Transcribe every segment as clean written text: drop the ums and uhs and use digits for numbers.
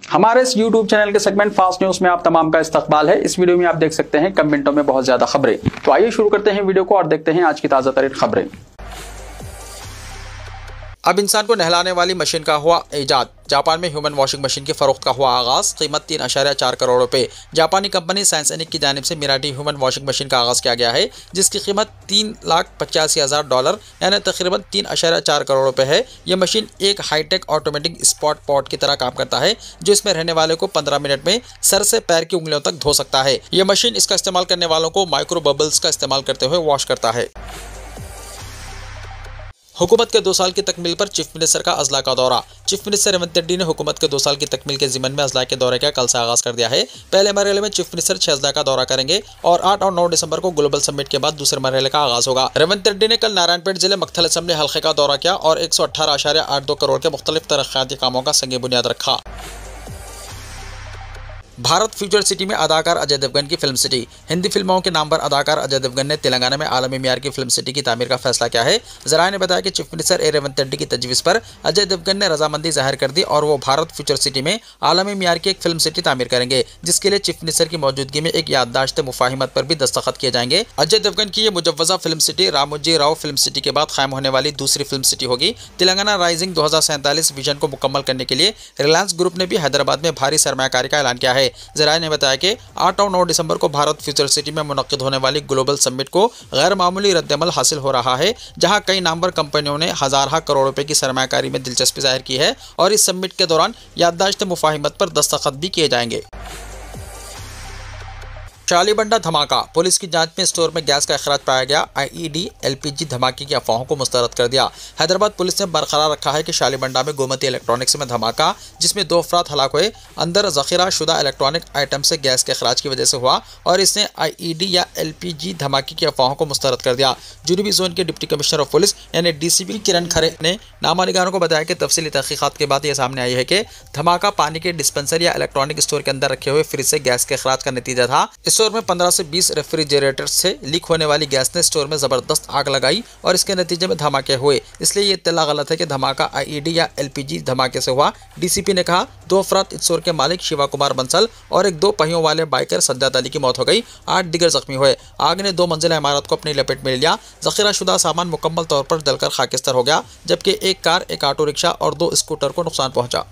हमारे इस YouTube channel के सेगमेंट फास्ट न्यूज में आप तमाम का इस्तकबाल है। इस वीडियो में आप देख सकते हैं कम मिनटों में बहुत ज्यादा खबरें। तो आइए शुरू करते हैं वीडियो को और देखते हैं आज की ताजा तरीन खबरें। अब इंसान को नहलाने वाली मशीन का हुआ ईजाद। जापान में ह्यूमन वॉशिंग मशीन की फरोख्त का हुआ आगाज। कीमत 3.4 करोड़ रुपए। जापानी कंपनी साइंसनिक की जानिब से मिराटी ह्यूमन वॉशिंग मशीन का आगाज किया गया है, जिसकी कीमत $3,85,000 यानी तकरीबन 3.4 करोड़ रुपए है। यह मशीन एक हाईटेक ऑटोमेटिक स्पॉट पॉट की तरह काम करता है, जो इसमें रहने वाले को 15 मिनट में सर से पैर की उंगलियों तक धो सकता है। यह मशीन इसका इस्तेमाल करने वालों को माइक्रो बबल्स का इस्तेमाल करते हुए वॉश करता है। हुकूमत के 2 साल की तकमील पर चीफ मिनिस्टर का अजला का दौरा। चीफ मिनिस्टर रेवंत रेड्डी ने हुकूमत के 2 साल की तकमील के ज़िमन में अजला के दौरे का कल से आगाज कर दिया है। पहले मरहले में चीफ मिनिस्टर 6 अजला का दौरा करेंगे और 8 और 9 दिसंबर को ग्लोबल समिट के बाद दूसरे मरहले का आगाज होगा। रेवंत रेड्डी ने कल नारायणपेट जिले मक्थल असम्बली हल्के का दौरा किया और 118.82 करोड़ के मुख्तलिफ तरक्याती कामों का संग बुनियाद रखा। भारत फ्यूचर सिटी में अदाकार अजय देवगन की फिल्म सिटी। हिंदी फिल्मों के नाम पर अदाकार अजय देवगन ने तेलंगाना में आलमी मियार की फिल्म सिटी की तामीर का फैसला किया है। जराये ने बताया कि चीफ मिनिस्टर रेवंत रेड्डी की तजवीज़ पर अजय देवगन ने रजामंदी जाहिर कर दी और वो भारत फ्यूचर सिटी में आलमी मियार की एक फिल्म सिटी तामीर करेंगे, जिसके लिए चीफ मिनिस्टर की मौजूदगी में एक याददाश्त मुफाहिमत पर भी दस्तखत किए जाएंगे। अजय देवगन की ये मुजव्वजा film city Ramoji Rao film city के बाद कायम होने वाली दूसरी फिल्म सिटी होगी। तेलंगाना राइजिंग 2047 विजन को मुकम्मल करने के लिए रिलायंस ग्रुप ने भी हैदराबाद में भारी सरमायाकारी का ऐलान किया है। जराये ने बताया कि 8 और 9 दिसंबर को भारत फ्यूचर सिटी में मुनक्किद होने वाली ग्लोबल समिट को गैर मामूली रद्दअमल हासिल हो रहा है, जहां कई नामवर कंपनियों ने हज़ार करोड़ रुपए की सरमायाकारी में दिलचस्पी जाहिर की है और इस समिट के दौरान याददाश्त मुफाहिमत पर दस्तखत भी किए जाएंगे। शालीबंडा धमाका। पुलिस की जांच में स्टोर में गैस का अखराज पाया गया। IED LPG धमाके की अफवाहों को मुस्तरद कर दिया। हैदराबाद पुलिस ने बरकरार रखा है कि शालीबंडा में गोमती इलेक्ट्रॉनिक्स में धमाका, जिसमें 2 अफराद हलाक हुए, अंदर जखीरा शुदा इलेक्ट्रॉनिक आइटम से गैस के अखराज की वजह से हुआ और इसने IED या LPG धमाके की अफवाहों को मुस्तरद कर दिया। जुनूबी जोन के डिप्टी कमिश्नर ऑफ पुलिस यानी DCP किरण खरे ने नामा निगारों को बताया कि तफसीली तहकीकात के बाद यह सामने आई है कि धमाका पानी के डिस्पेंसर या इलेक्ट्रॉनिक स्टोर के अंदर रखे हुए फ्रिज से गैस के अखराज का नतीजा था। स्टोर में 15 से 20 रेफ्रिजरेटर से लीक होने वाली गैस ने स्टोर में जबरदस्त आग लगाई और इसके नतीजे में धमाके हुए, इसलिए ये इत्तला गलत है कि धमाका IED या LPG धमाके से हुआ। DCP ने कहा 2 अफराद स्टोर के मालिक शिवा कुमार बंसल और एक 2 पहियों वाले बाइकर सज्जाद अली की मौत हो गई। 8 दिगर जख्मी हुए। आग ने 2 मंजिला इमारत को अपनी लपेट में लिया। जखीरा शुदा सामान मुकम्मल तौर पर जलकर खाकिस्तर हो गया, जबकि एक कार, एक ऑटो रिक्शा और 2 स्कूटर को नुकसान पहुंचा।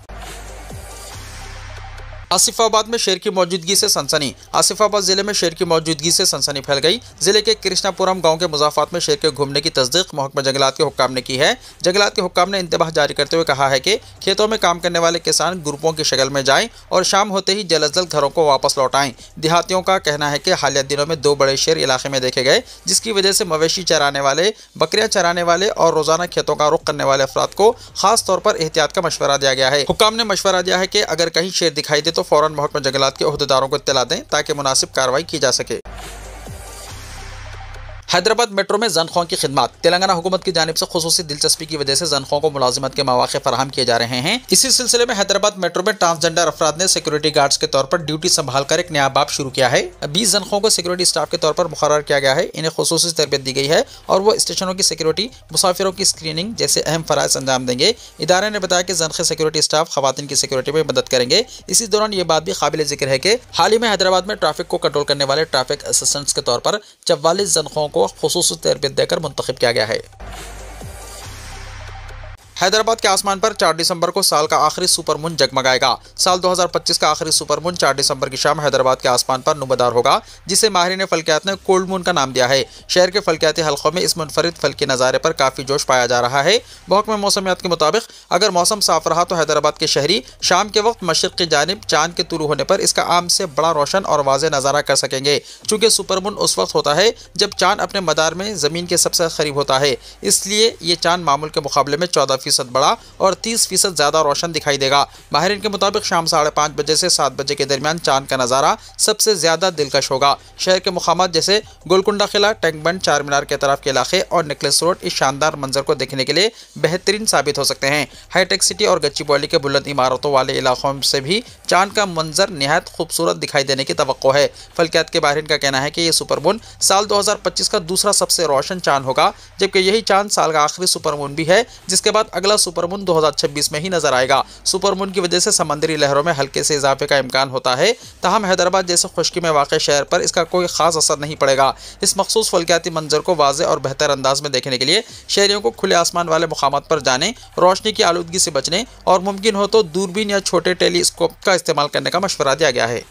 आसिफाबाद में शेर की मौजूदगी से सनसनी। आसिफाबाद जिले में शेर की मौजूदगी से सनसनी फैल गई। जिले के कृष्णापुरम गांव के मुजाफात में शेर के घूमने की तस्दीक महकमा जंगलात के हुक्काम ने की है। जंगलात के हुक्काम ने इंतबाह जारी करते हुए कहा है कि खेतों में काम करने वाले किसान ग्रुपों की शक्ल में जाएं और शाम होते ही जल्द अज जल्द घरों को वापस लौटाएं। देहातियों का कहना है कि हालिया दिनों में 2 बड़े शेर इलाके में देखे गए, जिसकी वजह से मवेशी चराने वाले, बकरियां चराने वाले और रोजाना खेतों का रुख करने वाले अफराद को खास तौर पर एहतियात का मशवरा दिया गया है। हुक्काम ने मशवरा दिया है कि अगर कहीं शेर दिखाई दे तो फौरन महकमा जंगलात के ओहदेदारों को इत्तला दें ताकि मुनासिब कार्रवाई की जा सके। हैदराबाद मेट्रो में ज़नख़ों की खिदमत। तेलंगाना हुकूमत की जानिब से खुसूसी दिलचस्पी की वजह से ज़नख़ों को मुलाजिमत के मौक़े फराहम किए जा रहे हैं। इसी सिलसिले में हैदराबाद मेट्रो में ट्रांसजेंडर अफराद ने सिक्योरिटी गार्ड्स के तौर पर ड्यूटी संभाल कर एक नया बाब शुरू किया है। 20 ज़नख़ों को सिक्योरिटी स्टाफ के तौर पर मुकर्रर किया गया है। इन्हें खुसूसी तरबियत दी गई है और वो स्टेशनों की सिक्योरिटी, मुसाफिरों की स्क्रीनिंग जैसे अहम फ़राइज़ अंजाम देंगे। इदारे ने बताया कि ज़नख़े सिक्योरिटी स्टाफ ख़वातीन की सिक्योरिटी में मदद करेंगे। इसी दौरान ये बात भी काबिल ज़िक्र है कि हाल ही में हैदराबाद में ट्रैफिक को कंट्रोल करने वाले ट्रैफिक असिस्टेंट्स के तौर पर 44 ज़नख़ों को खुसूसी तरबियत देकर मुंतखब किया गया है। हैदराबाद के आसमान पर 4 दिसंबर को साल का आखिरी सुपरमून जगमगाएगा। साल 2025 का आखिरी सुपरमून 4 दिसंबर की शाम हैदराबाद के आसमान पर नुमादार होगा, जिसे माहिरीन फल्कियात ने कोल्ड मून का नाम दिया है। शहर के फल्कियाती हल्कों में इस मुनफरिद फल्की नज़ारे पर काफ़ी जोश पाया जा रहा है। महकमा मौसमियात के मुताबिक अगर मौसम साफ रहा तो हैदराबाद के शहरी शाम के वक्त मशरिक़ की जानिब चांद के तुलू होने पर इसका आम से बड़ा रोशन और वाज़े नज़ारा कर सकेंगे। चूँकि सुपरमून उस वक्त होता है जब चांद अपने मदार में ज़मीन के सबसे करीब होता है, इसलिए ये चांद मामूल के मुकाबले में 14% बड़ा और 30% ज़्यादा रोशन दिखाई देगा। माहिरीन के मुताबिक शाम 5:30 बजे से 7 बजे के दरमियान चांद का नज़ारा सबसे ज़्यादा दिलकश होगा। शहर के मुकामात जैसे गोलकुंडा किला, टैंक बंड, चार मीनार के तरफ के इलाके और नेकलेस रोड इस शानदार मंजर को देखने के लिए बेहतरीन साबित हो सकते हैं। हाईटेक सिटी और गच्चीबौली के बुलंद इमारतों वाले इलाकों से भी चांद का मंजर निहायत खूबसूरत दिखाई देने की तवक्को है। फल्कियात के माहिरीन का कहना है कि यह सुपरमून साल 2025 का दूसरा सबसे रोशन चांद होगा, जबकि यही चांद साल का आखिरी सुपरमून भी है, जिसके बाद अगला सुपरमून 2026 में ही नजर आएगा। सुपरमून की वजह से समंदरी लहरों में हल्के से इजाफे का इम्कान होता है, ताहम हैदराबाद जैसे खुश्की में वाक़ शहर पर इसका कोई खास असर नहीं पड़ेगा। इस मखसूस फल्कियाती मंजर को वाज़ेह और बेहतर अंदाज में देखने के लिए शहरियों को खुले आसमान वाले मुकामात पर जाने, रोशनी की आलूदगी से बचने और मुमकिन हो तो दूरबीन या छोटे टेलीस्कोप का इस्तेमाल करने का मशवरा दिया गया है।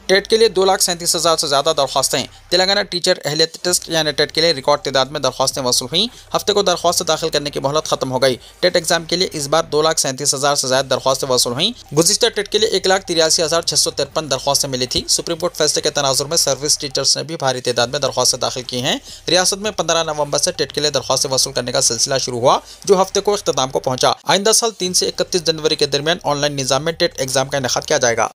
टेट के लिए 2,37,000 से ज़्यादा दरख्वास्तें। तेलंगाना टीचर अहलियत टेस्ट यानी टेट के लिए रिकॉर्ड तादाद में दरख्वास्तें वसूल हुई। हफ्ते को दरख्वास्त दाखिल करने की मोहलत खत्म हो गई। टेट एग्जाम के लिए इस बार 2,37,000 से ज़्यादा दरख्वास्तें वसूल हुई। गुज़िश्ता टेट के लिए 1,83,653 दरख्वास्तें मिली थी। सुप्रीम कोर्ट फैसले के तनाजुर में सर्विस टीचर्स ने भी भारी तादाद में दरख्वास्तें दाखिल की हैं। रियासत में 15 नवंबर से टेट के लिए दरख्वास्तें वसूल करने का सिलसिला शुरू हुआ, जो हफ्ते को इख्तिताम को पहुंचा। आइंदा साल 3 से 31 जनवरी के दरमियान ऑनलाइन निज़ाम में टेट एग्जाम का इनेकाद किया जाएगा।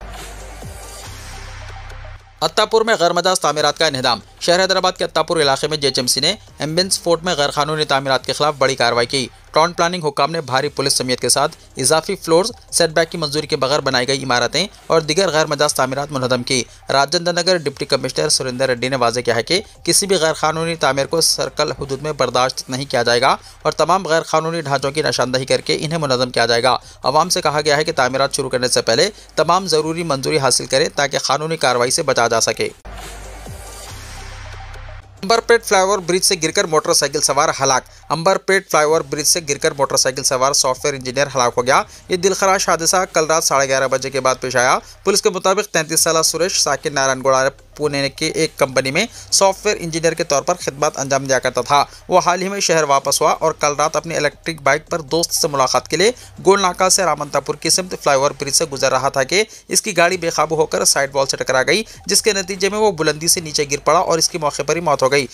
अत्तापुर में गैर मजाज तामीरात का इन्हदाम। शहर हैदराबाद के अत्तापुर इलाके में जेएचएमसी ने एम्बियंस फोर्ट में गैर कानूनी तामीरात के खिलाफ बड़ी कार्रवाई की। टाउन प्लानिंग हुकाम ने भारी पुलिस समियत के साथ इजाफी फ्लोर्स, सेटबैक की मंजूरी के बगैर बनाई गई इमारतें और दीगर गैर मजाज तामीरात मुनहदम की। राजेंद्र नगर डिप्टी कमिश्नर सुरेंद्र रेड्डी ने वाज़ेह किया है कि किसी भी गैर कानूनी तामीर को सर्कल हदूद में बर्दाश्त नहीं किया जाएगा और तमाम गैर कानूनी ढांचों की निशानदही करके इन्हें मुनहदम किया जाएगा। अवाम से कहा गया है कि तामीरात शुरू करने से पहले तमाम ज़रूरी मंजूरी हासिल करें ताकि कानूनी कार्रवाई से बचा जा सके। अंबरपेट फ्लाईओवर ब्रिज से गिरकर मोटरसाइकिल सवार हलाक। अंबरपेट फ्लाईओवर ब्रिज से गिरकर मोटरसाइकिल सवार सॉफ्टवेयर इंजीनियर हलाक हो गया। ये दिलखराश हादसा कल रात 11:30 बजे के बाद पेश आया। पुलिस के मुताबिक 33 साला सुरेश साकिन नारायणगौड़ा पुणे की एक कंपनी में सॉफ्टवेयर इंजीनियर के तौर पर खिदमत अंजाम दिया करता था। वो हाल ही में शहर वापस हुआ और कल रात अपनी इलेक्ट्रिक बाइक पर दोस्त से मुलाकात के लिए गोल नाका से रामंतापुर की सिमत फ्लाईओवर ब्रिज से गुजर रहा था कि इसकी गाड़ी बेकाबू होकर साइड वॉल से टकरा गई, जिसके नतीजे में वो बुलंदी से नीचे गिर पड़ा और इसकी मौके पर ही मौत हो गई।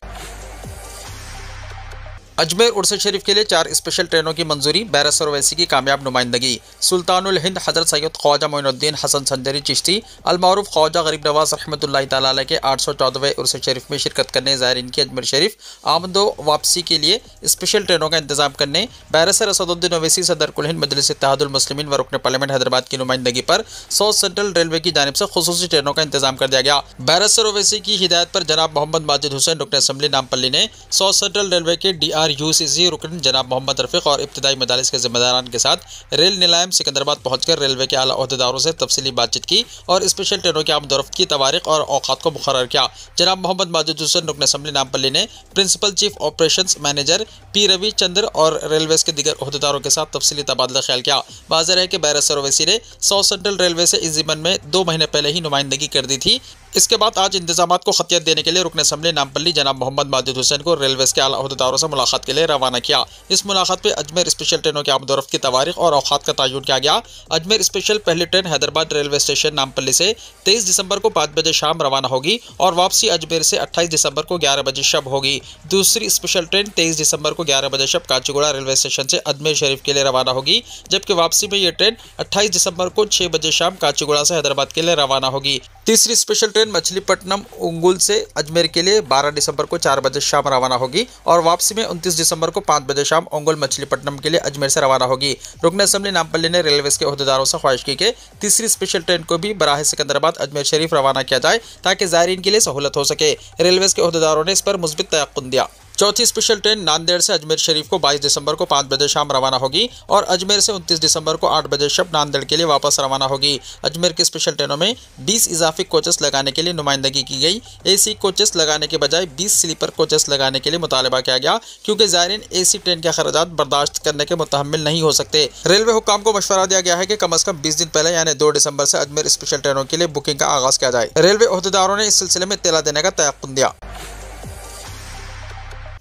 अजमेर उर्स शरीफ के लिए 4 स्पेशल ट्रेनों की मंजूरी। बैरसर ओवैसी की कामयाब नुमाइंदगी। सुल्तानुल हिंद हज़रत सैयद ख्वाजा मोइनुद्दीन हसन संजरी चिश्ती अलमारूफ ख्वाजा गरीब नवाज रहमतुल्लाहि तआला अलैह के 814वें उर्स शरीफ में शिरकत करने ज़ायरीन की अजमेर शरीफ आमदो वापसी के लिए स्पेशल ट्रेनों का इंतजाम करने बैरसर असदुद्दीन ओवैसी सदर कुल हिंद मजलिस इत्तेहादुल मुस्लिमीन व रुकन पार्लियामेंट हैदराबाद की नुमाइंदगी पर साउथ सेंट्रल रेलवे की जानिब से खुसूसी ट्रेनों का इंतजाम कर दिया गया। बैरसर ओवैसी की हिदायत पर जनाब मोहम्मद माजिद हुसैन रुकन असम्बली नामपल्ली ने साउथ सेंट्रल रेलवे के DRUCC रुकन जनाब मोहम्मद रफीक और इब्तदाई मदारिस के जिम्मेदारान के साथ रेल निलायम सिकंदराबाद पहुंचकर रेलवे के आला ओहदेदारों से तफसीली बातचीत की और स्पेशल ट्रेनों की आमदोरफ्त की तवारीख और औकात को मुकर्रर किया। जनाब मोहम्मद माजिद हुसैन रुकन असम्बली नामपल्ली ने principal chief operations manager P Ravichandra और रेलवे के दीगर ओहदेदारों के साथ तफसीली तबादला ख्याल किया। वाज़ेह है कि बैरसर ओवैसी ने साउथ सेंट्रल रेलवे से इस ज़िम्मन में 2 महीने पहले ही नुमाइंदगी कर दी थी। इसके बाद आज इंतजामात को खतियत देने के लिए रुकन असम्बली नामपल्ली जनाब मोहम्मद माजिद हुसैन को रेलवे के आला ओहदेदारों से मुलाकात के लिए रवाना किया। इस मुलाकात में अजमेर स्पेशल ट्रेनों की आमदोरफ्त की तवारीख और औकात का तयन किया गया। अजमेर स्पेशल पहली train Hyderabad railway station Nampally से 23 दिसंबर को 5 बजे शाम रवाना होगी और वापसी अजमेर से 28 दिसंबर को 11 बजे शब होगी। दूसरी स्पेशल ट्रेन 23 दिसंबर को 11 बजे शब काचीगुड़ा रेलवे स्टेशन से अजमेर शरीफ के लिए रवाना होगी, जबकि वापसी में ये ट्रेन 28 दिसंबर को 6 बजे शाम काचीगुड़ा से हैदराबाद के लिए रवाना होगी। तीसरी स्पेशल ट्रेन मछलीपट्टनम उंगुल से अजमेर के लिए 12 दिसंबर को 4 बजे शाम रवाना होगी और वापसी में 29 दिसंबर को 5 बजे शाम उंगुल मछलीपट्टनम के लिए अजमेर से रवाना होगी। रुकन असम्बली नामपल्ली ने रेलवे के ओहदेदारों से ख्वाहिश की कि तीसरी स्पेशल ट्रेन को भी बराह सिकंदराबाद अजमेर शरीफ रवाना किया जाए ताकि ज़ायरीन के लिए सहूलत हो सके। रेलवे के ओहदेदारों ने इस पर मुस्बित तयक़्क़ुन दिया। चौथी स्पेशल ट्रेन नांदेड़ से अजमेर शरीफ को 22 दिसंबर को 5 बजे शाम रवाना होगी और अजमेर से 29 दिसंबर को 8 बजे शब नांदेड़ के लिए वापस रवाना होगी। अजमेर की स्पेशल ट्रेनों में 20 इजाफी कोचेस लगाने के लिए नुमाइंदगी की गई। AC कोचेस लगाने के बजाय 20 स्लीपर कोचेस लगाने के लिए मुतालबा किया गया, क्योंकि ज़ायरीन AC ट्रेन के अखराजात बर्दाश्त करने के मुतहम्मिल नहीं हो सकते। रेलवे हुक्काम को मशवरा दिया गया है कि कम अज़ कम 20 दिन पहले यानी 2 दिसंबर से अजमेर स्पेशल ट्रेनों के लिए बुकिंग का आगाज़ किया जाए। रेलवे ओहदेदारों ने इस सिलसिले में इत्तला देने का तयक़्क़ुन दिया।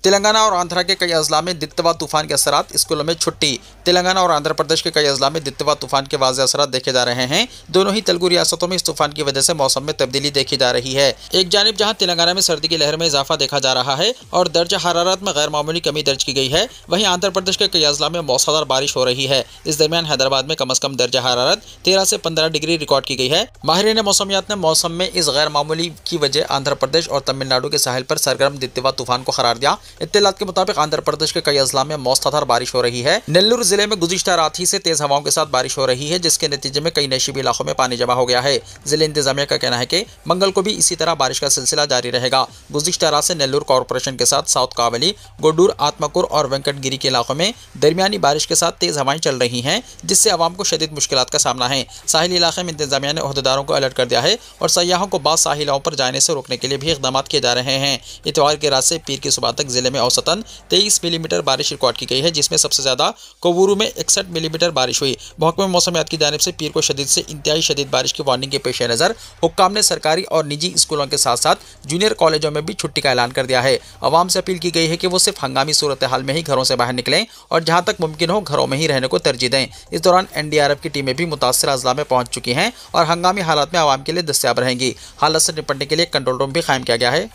तेलंगाना और आंध्रा के कई अजला में दित्वा तूफान के असरात, स्कूलों में छुट्टी। तेलंगाना और आंध्र प्रदेश के कई अजला में दित्वा तूफान के वाज़ेह असरात देखे जा रहे हैं। दोनों ही तेलुगु रियासतों में इस तूफान की वजह से मौसम में तब्दीली देखी जा रही है। एक जानिब जहां तेलंगाना में सर्दी की लहर में इजाफा देखा जा रहा है और दर्जा हरारत में गैर मामूली कमी दर्ज की गई है, वहीं आंध्र प्रदेश के कई अजला में मौसलाधार बारिश हो रही है। इस दरमियान हैदराबाद में कम अज़ कम दर्जा हरारत 13 से 15 डिग्री रिकॉर्ड की गई है। माहिरीन मौसमियात ने मौसम में इस गैर मामूली की वजह आंध्र प्रदेश और तमिलनाडु के साहिल पर सरगर्म दित्वा तूफान को करार दिया। इत्तलात के मुताबिक आंध्र प्रदेश के कई अजला में मौसलाधार बारिश हो रही है। नेल्लूर जिले में गुज़िश्ता रात ही से तेज हवाओं के साथ बारिश हो रही है, जिसके नतीजे में कई नशीबी इलाकों में पानी जमा हो गया है। जिले इंतजामिया का कहना है कि मंगल को भी इसी तरह बारिश का सिलसिला जारी रहेगा। गुज़िश्ता रात से नेल्लूर कॉर्पोरेशन के साथ साउथ कावली, गोडूर, आत्माकुर और वेंकटगिरी के इलाकों में दरमियानी बारिश के साथ तेज हवाएं चल रही हैं, जिससे आवाम को शदीद मुश्किलात का सामना है। साहिली इलाके में इंतजामिया ने ओहदेदारों को अलर्ट कर दिया है और सयाहों को बाद साहिलों पर जाने से रोकने के लिए भी इक़दाम किए जा रहे हैं। इतवार की रात से पीर की सुबह तक जिले में औसतन 23 मिलीमीटर बारिश रिकॉर्ड की गई है, जिसमें सबसे ज्यादा कोवूरू में 61 मिलीमीटर बारिश हुई। महकमा मौसमियात की जानिब से पीर को शदीद से इंतहाई शदीद बारिश की वार्निंग के पेश नज़र हुक्काम ने सरकारी और निजी स्कूलों के साथ साथ जूनियर कॉलेजों में भी छुट्टी का ऐलान कर दिया है। आवाम से अपील की गई है कि वो सिर्फ हंगामी सूरत हाल में ही घरों से बाहर निकलें और जहां तक मुमकिन हो घरों में ही रहने को तरजीह दें। इस दौरान NDRF की टीमें भी मुतासिर अजला में पहुंच चुकी हैं और हंगामी हालात में आवाम के लिए दस्तयाब रहेंगी। हालत से निपटने के लिए कंट्रोल रूम भी कायम किया गया है।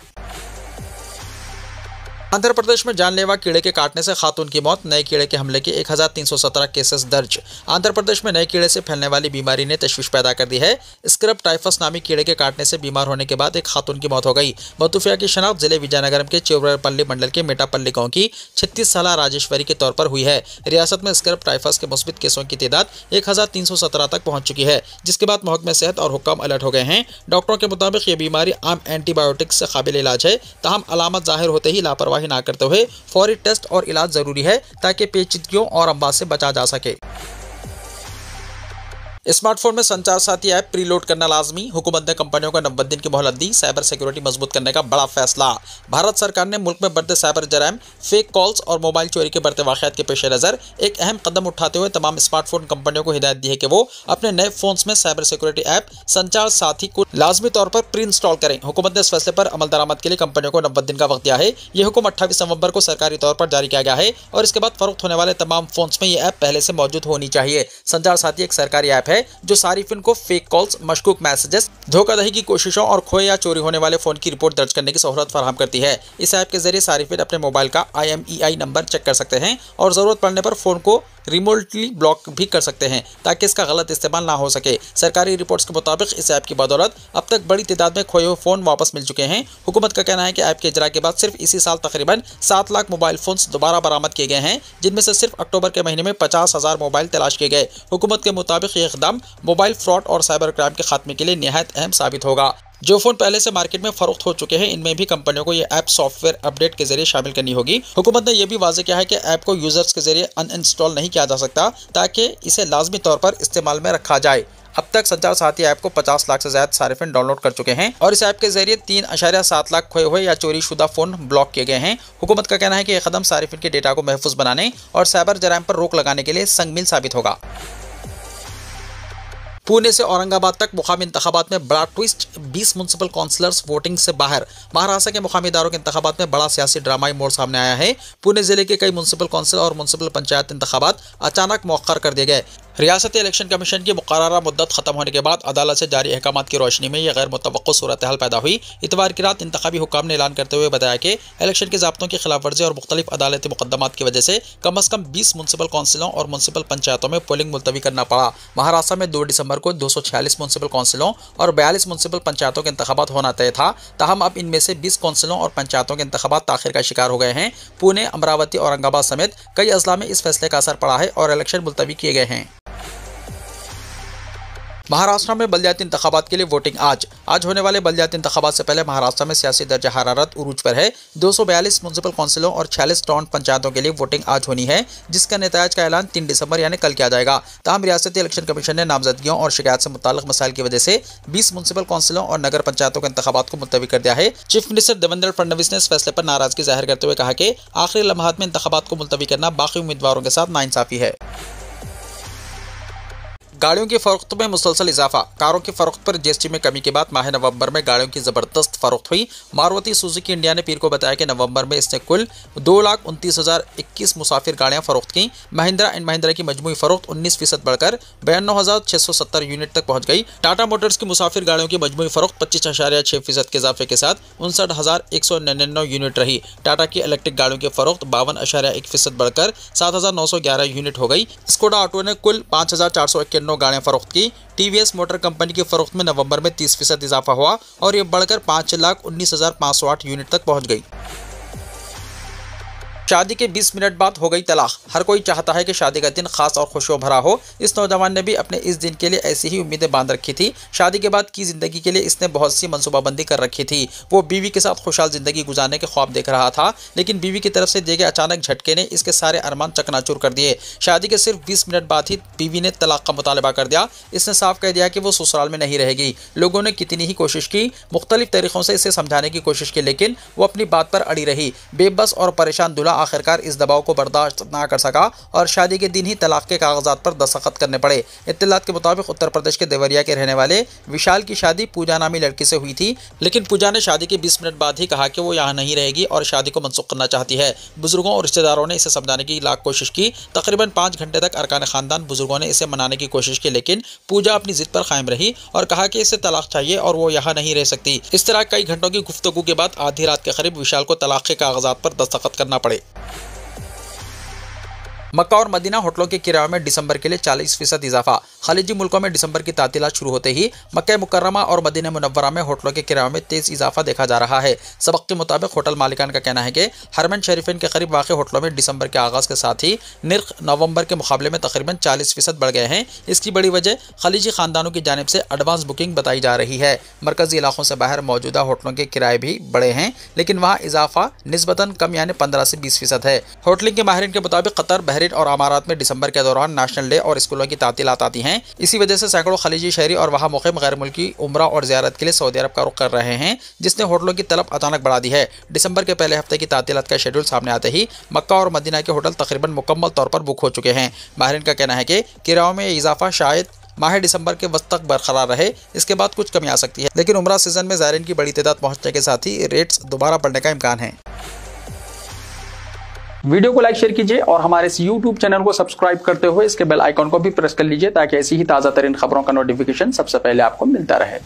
आंध्र प्रदेश में जानलेवा कीड़े के काटने से खातून की मौत, नए कीड़े के हमले के 1317 केसेस दर्ज। आंध्र प्रदेश में नए कीड़े से फैलने वाली बीमारी ने तशवीश पैदा कर दी है। स्क्रब टाइफस नामी कीड़े के काटने से बीमार होने के बाद एक खातून की मौत हो गई। मतूफिया की शनाख्त जिले विजयनगरम के चिवरपल्ली मंडल के मेटापल्ली गांव की 36 साला राजेश्वरी के तौर पर हुई है। रियासत में स्क्रब टाइफस के मुस्बित केसों की तादाद 1317 तक पहुंच चुकी है, जिसके बाद महकमे सेहत और हुक्काम अलर्ट हो गए हैं। डॉक्टरों के मुताबिक ये बीमारी आम एंटीबायोटिक्स से काबिल इलाज है, ताहम अलामत जाहिर होते ही लापरवाही ना करते हुए फौरी टेस्ट और इलाज जरूरी है ताकि पेचीदगियों और अमवात से बचा जा सके। स्मार्टफोन में संचार साथी ऐप प्रीलोड करना लाजमी, हुकूमत ने कंपनियों को 90 दिन की मोहलत दी। साइबर सिक्योरिटी मजबूत करने का बड़ा फैसला। भारत सरकार ने मुल्क में बढ़ते साइबर जराइम, फेक कॉल्स और मोबाइल चोरी के बढ़ते वाक़यात के पेश नज़र एक अहम कदम उठाते हुए तमाम स्मार्टफोन कंपनियों को हिदायत दी है कि वो अपने नए फोन्स में साइबर सिक्योरिटी ऐप संचार साथी को लाजमी तौर पर प्री इंस्टॉल करें। हुकूमत ने इस फैसले पर अमल दरामद के लिए कंपनियों को 90 दिन का वक्त दिया है। यह हुक्म 28 नवंबर को सरकारी तौर पर जारी किया गया है और इसके बाद फरोख्त होने वाले तमाम फोन्स में यह ऐप पहले से मौजूद होनी चाहिए। संचार साथी एक सरकारी ऐप है जो सारिफिन को फेक कॉल्स, मशकूक मैसेजेस, धोखाधड़ी की कोशिशों और खोए या चोरी होने वाले फोन की रिपोर्ट दर्ज करने की सहूलत फराहम करती है। इस ऐप के जरिए सारिफिन अपने मोबाइल का IMEI नंबर चेक कर सकते हैं और जरूरत पड़ने पर फोन को रिमोटली ब्लॉक भी कर सकते हैं ताकि इसका गलत इस्तेमाल ना हो सके। सरकारी रिपोर्ट्स के मुताबिक इस ऐप की बदौलत अब तक बड़ी तादाद में खोए हुए फोन वापस मिल चुके हैं। हुकूमत का कहना है कि ऐप के इजरा के बाद सिर्फ इसी साल तकरीबन 7 लाख मोबाइल फोन्स दोबारा बरामद किए गए हैं, जिनमें से सिर्फ अक्टूबर के महीने में 50,000 मोबाइल तलाश किए गए। हुकूमत के मुताबिक यह इक़दाम मोबाइल फ्रॉड और साइबर क्राइम के खात्मे के लिए निहायत अहम साबित होगा। जो फोन पहले से मार्केट में फरोख्त हो चुके हैं, इनमें भी कंपनियों को ये ऐप सॉफ्टवेयर अपडेट के जरिए शामिल करनी होगी। हुकूमत ने यह भी वाज़ेह किया है कि ऐप को यूजर्स के जरिए अनइंस्टॉल नहीं किया जा सकता ताकि इसे लाजमी तौर पर इस्तेमाल में रखा जाए। अब तक संचार साथी ऐप को 50 लाख से ज्यादा सारिफिन डाउनलोड कर चुके हैं और इस ऐप के जरिए 3.7 लाख खोए हुए या चोरी शुदा फोन ब्लॉक किए गए हैं। हुकूमत का कहना है कि यह कदम सारिफिन के डेटा को महफूज बनाने और साइबर जराइम पर रोक लगाने के लिए संगमील साबित होगा। पुणे से औरंगाबाद तक मुकामी इंतखाबात में बड़ा ट्विस्ट, 20 म्युनिसिपल काउंसलर्स वोटिंग से बाहर। महाराष्ट्र के मुकामी इदारों के इंतखाबात में बड़ा सियासी ड्रामाई मोड़ सामने आया है। पुणे जिले के कई म्युनिसिपल काउंसिल और म्युनिसिपल पंचायत इंतखाबात अचानक मौखर कर दिए गए। रियासती इलेक्शन कमीशन की मुकर्ररा मुद्दत खत्म होने के बाद अदालत से जारी अहकामात की रोशनी में यह गैर मुतवक्को सूरत हाल पैदा हुई। इतवार की रात इंतखाबी हुक्काम ने ऐलान करते हुए बताया कि इलेक्शन के ज़ाब्तों की खिलाफ वर्जी और मुख्तलिफ अदालती मुकदमात की वजह से कम अज़ कम 20 म्युनिसिपल काउंसिलों और म्युनिसिपल पंचायतों में पोलिंग मुलतवी करना पड़ा। महाराष्ट्र में 2 दिसंबर को 246 म्युनिसिपल काउंसिलों और 42 म्युनिसिपल पंचायतों के इंतखाबात होना तय था, ताहम अब इनमें से 20 काउंसिलों और पंचायतों के इंतखाबात ताखिर का शिकार हो गए हैं। पुणे, अमरावती, औरंगाबाद समेत कई अजला में इस फैसले का असर पड़ा है और इलेक्शन मुलतवी किए गए हैं। महाराष्ट्र में बल्दियाती इंतखाबात के लिए वोटिंग आज होने वाले बल्दियाती इंतखाबात से पहले महाराष्ट्र में सियासी दर्जा हरारत उरूज पर है। 242 म्युनिसिपल काउंसिलों और 46 टाउन पंचायतों के लिए वोटिंग आज होनी है, जिसका नतीजा का ऐलान 3 दिसंबर यानी कल किया जाएगा। ताहम रियासती इलेक्शन कमीशन ने नामजदगियों और शिकायत से मुताल्लिक मसाइल की वजह से 20 म्युनिसिपल काउंसिलों और नगर पंचायतों के इंतखाबात को मुलतवी कर दिया है। चीफ मिनिस्टर देवेंद्र फडणवीस ने इस फैसले पर नाराजगी जाहिर करते हुए कहा कि आखिरी लम्हात में इंतखाबात को मुलतवी करना बाकी उम्मीदवारों के साथ नाइंसाफी है। गाड़ियों की फरोख्त में मुसलसल इजाफा। कारों की फरोख्त पर GST में कमी के बाद माह नवंबर में गाड़ियों की ज़बरदस्त फरोख्त हुई। मारुति सुजुकी इंडिया ने पीर को बताया कि नवंबर में इसने कुल 2,29,021 मुसाफिर गाड़ियां फरोख्त की। महिंद्रा एंड महिंद्रा की मजमूई फरोख्त 19% बढ़कर 92,670 यूनिट तक पहुंच गई। टाटा मोटर्स की मुसाफिर गाड़ियों की मजमूई फरोख्त 25.6% के इजाफे के साथ 59,199 यूनिट रही। टाटा की इलेक्ट्रिक गाड़ियों की फरोख्त 52.1% बढ़कर 7,911 यूनिट हो गई। स्कोडा ऑटो ने कुल 5,491 गाड़ियां फरोख्त की। TVS मोटर कंपनी की फरोख्त में नवंबर में 30% इजाफा हुआ और ये बढ़कर 5,19,508 यूनिट तक पहुंच गई। शादी के 20 मिनट बाद हो गई तलाक। हर कोई चाहता है कि शादी का दिन खास और खुशियों भरा हो। इस नौजवान ने भी अपने इस दिन के लिए ऐसी ही उम्मीदें बांध रखी थी। शादी के बाद की जिंदगी के लिए इसने बहुत सी मंसूबाबंदी कर रखी थी। वो बीवी के साथ खुशहाल जिंदगी गुजारने के ख्वाब देख रहा था, लेकिन बीवी की तरफ से दिए गए अचानक झटके ने इसके सारे अरमान चकनाचूर कर दिए। शादी के सिर्फ 20 मिनट बाद ही बीवी ने तलाक का मुतालबा कर दिया। इसने साफ कह दिया कि वो ससुराल में नहीं रहेगी। लोगों ने कितनी ही कोशिश की, मुख्तलिफ तरीकों से इसे समझाने की कोशिश की, लेकिन वो अपनी बात पर अड़ी रही। बेबस और परेशान दूल्हा आखिरकार इस दबाव को बर्दाश्त ना कर सका और शादी के दिन ही तलाक के कागजात पर दस्तखत करने पड़े। इत्तलात के मुताबिक उत्तर प्रदेश के देवरिया के रहने वाले विशाल की शादी पूजा नामी लड़की से हुई थी, लेकिन पूजा ने शादी के 20 मिनट बाद ही कहा कि वो यहाँ नहीं रहेगी और शादी को मनसूख करना चाहती है। बुजुर्गों और रिश्तेदारों ने इसे समझाने की लाख कोशिश की। तकरीबन 5 घंटे तक अरकान खानदान बुजुर्गों ने इसे मनाने की कोशिश की, लेकिन पूजा अपनी जिद पर कायम रही और कहा कि इसे तलाक चाहिए और वो यहाँ नहीं रह सकती। इस तरह कई घंटों की गुफ्तगू के बाद आधी रात के करीब विशाल को तलाक के कागजात पर दस्तखत करना पड़े। मक्का और मदीना होटलों के किराए में दिसंबर के लिए 40% इजाफा। खलीजी मुल्कों में दिसंबर की तातीलात शुरू होते ही मक्का मुकर्रमा और मदीना मुनव्वरा में होटलों के किराए में तेज इजाफा देखा जा रहा है। सबक के मुताबिक होटल मालिकान का कहना है कि हरमैन शरीफैन के करीब वाक़ होटलों में दिसंबर के आगाज़ के साथ ही निर्ख नवंबर के मुकाबले में तकरीबन 40% बढ़ गए हैं। इसकी बड़ी वजह खलीजी खानदानों की जानिब से एडवांस बुकिंग बताई जा रही है। मरकजी इलाकों से बाहर मौजूदा होटलों के किराए भी बढ़े हैं, लेकिन वहाँ इजाफा निस्बतन कम यानी 15 से 20% है। होटलिंग के माहिरीन के मुताबिक कतर, बहरीन और अमारात में दिसंबर के दौरान नेशनल डे और स्कूलों की तातीलात आती हैं। इसी वजह से सैकड़ों खलीजी शहरी और वहाँ मुक़ीम गैर मुल्की उम्रा और ज़ियारत के लिए सऊदी अरब का रुख कर रहे हैं, जिसने होटलों की तलब अचानक बढ़ा दी है। दिसंबर के पहले हफ्ते की तातीलात का शेड्यूल सामने आते ही मक्का और मदीना के होटल तकरीबन मुकम्मल तौर पर बुक हो चुके हैं। माहिरीन का कहना है कि किरायों में इजाफा शायद माह दिसंबर के वक्त तक बरकरार रहे, इसके बाद कुछ कमी आ सकती है, लेकिन उम्रा सीजन में ज़ायरीन की बड़ी तादाद पहुँचने के साथ ही रेट्स दोबारा बढ़ने का इम्कान है। वीडियो को लाइक शेयर कीजिए और हमारे इस YouTube चैनल को सब्सक्राइब करते हुए इसके बेल आइकॉन को भी प्रेस कर लीजिए ताकि ऐसी ही ताज़ा तरीन खबरों का नोटिफिकेशन सबसे पहले आपको मिलता रहे।